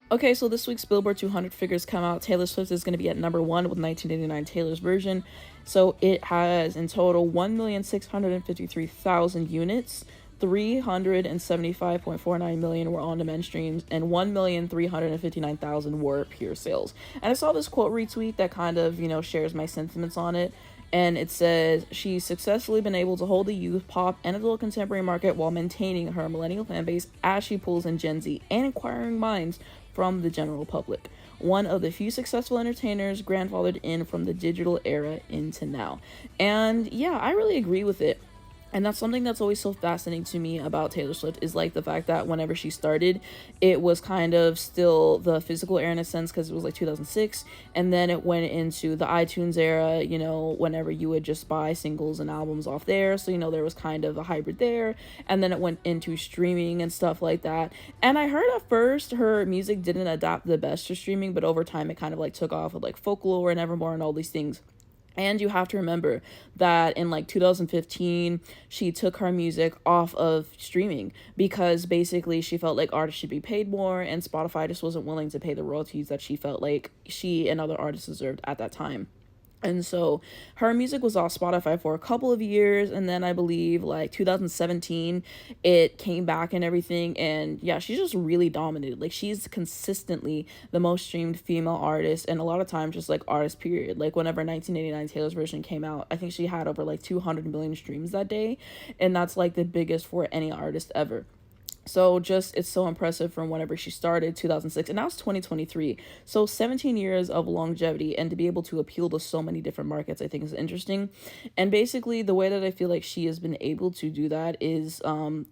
Okay, so this week's Billboard 200 figures come out. Taylor Swift is going to be at number one with 1989 Taylor's version. So it has in total 1,653,000 units. 375.49 million were on-demand streams, and 1,359,000 were pure sales. And I saw this quote retweet that kind of, shares my sentiments on it. And it says, she's successfully been able to hold the youth, pop, and adult contemporary market while maintaining her millennial fan base as she pulls in Gen Z and inquiring minds from the general public. One of the few successful entertainers grandfathered in from the digital era into now. And yeah, I really agree with it. And that's something that's always so fascinating to me about Taylor Swift, is like the fact that whenever she started, it was kind of still the physical era in a sense, because it was like 2006, and then it went into the iTunes era, whenever you would just buy singles and albums off there. So, there was kind of a hybrid there, and then it went into streaming and stuff like that. And I heard at first her music didn't adapt the best to streaming, but over time it kind of like took off with like Folklore and Evermore and all these things. And you have to remember that in like 2015, she took her music off of streaming because basically she felt like artists should be paid more, and Spotify just wasn't willing to pay the royalties that she felt like she and other artists deserved at that time. And so her music was off Spotify for a couple of years, and then I believe like 2017 it came back and everything. And yeah, she's just really dominated. Like, she's consistently the most streamed female artist, and a lot of times just like artist period. Like, whenever 1989 Taylor's version came out, I think she had over like 200 million streams that day, and that's like the biggest for any artist ever. So just, it's so impressive from whenever she started, 2006, and now it's 2023. So 17 years of longevity, and to be able to appeal to so many different markets, I think is interesting. And basically the way that I feel like she has been able to do that is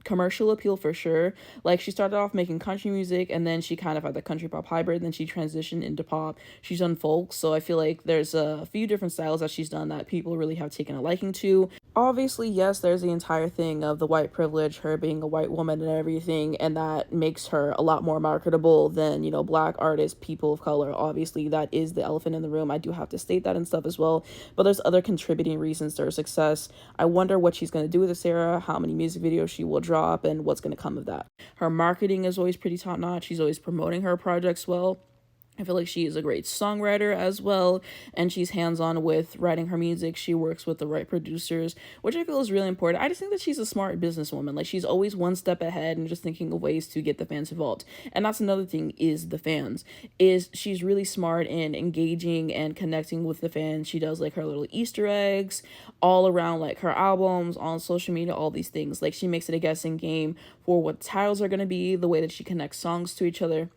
commercial appeal for sure. Like, she started off making country music, and then she kind of had the country pop hybrid, and then she transitioned into pop. She's done folk, so I feel like there's a few different styles that she's done that people really have taken a liking to. Obviously, yes, there's the entire thing of the white privilege, her being a white woman and everything, and that makes her a lot more marketable than, black artists, people of color. Obviously, that is the elephant in the room. I do have to state that and stuff as well. But there's other contributing reasons to her success. I wonder what she's going to do with this era, how many music videos she will drop, and what's going to come of that. Her marketing is always pretty top notch. She's always promoting her projects well. I feel like she is a great songwriter as well, and she's hands-on with writing her music. She works with the right producers, which I feel is really important. I just think that she's a smart businesswoman. Like, she's always one step ahead and just thinking of ways to get the fans involved. And that's another thing, is the fans. Is she's really smart in engaging and connecting with the fans. She does like her little Easter eggs all around like her albums, on social media, all these things. Like, she makes it a guessing game for what titles are going to be, the way that she connects songs to each other.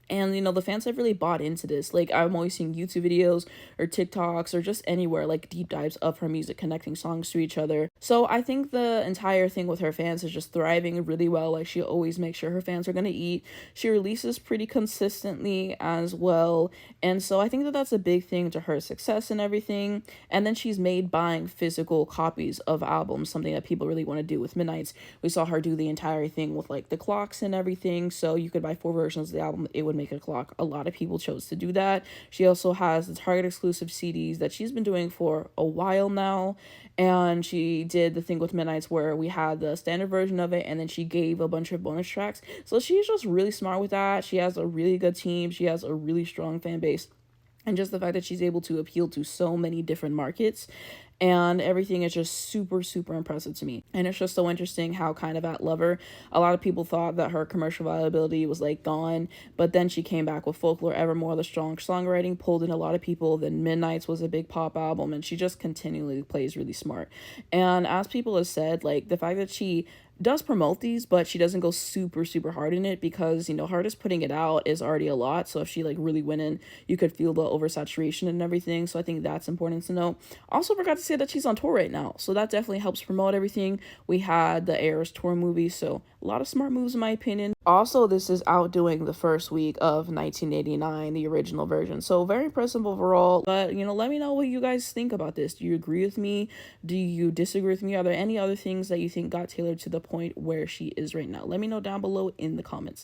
And, the fans have really bought into this. Like, I'm always seeing YouTube videos or TikToks or just anywhere, like, deep dives of her music connecting songs to each other. So I think the entire thing with her fans is just thriving really well. Like, she always makes sure her fans are going to eat. She releases pretty consistently as well. And so I think that that's a big thing to her success and everything. And then she's made buying physical copies of albums something that people really want to do. With Midnights, we saw her do the entire thing with, like, the clocks and everything. So you could buy 4 versions of the album. It would make a clock. A lot of people chose to do that. She also has the Target exclusive CDs that she's been doing for a while now, and she did the thing with Midnights where we had the standard version of it, and then she gave a bunch of bonus tracks. So she's just really smart with that. She has a really good team. She has a really strong fan base. And just the fact that she's able to appeal to so many different markets and everything is just super, super impressive to me. And it's just so interesting how kind of at Lover, a lot of people thought that her commercial viability was like gone, but then she came back with Folklore, Evermore, the strong songwriting pulled in a lot of people. Then Midnights was a big pop album, and she just continually plays really smart. And as people have said, like, the fact that she does promote these, but she doesn't go super, super hard in it because, her just putting it out is already a lot. So if she like really went in, you could feel the oversaturation and everything. So I think that's important to know. Also forgot to say that she's on tour right now. So that definitely helps promote everything. We had the Eras tour movie. So a lot of smart moves in my opinion. Also, this is outdoing the first week of 1989, the original version. So very impressive overall. But, let me know what you guys think about this. Do you agree with me? Do you disagree with me? Are there any other things that you think got Taylor to the point where she is right now? Let me know down below in the comments.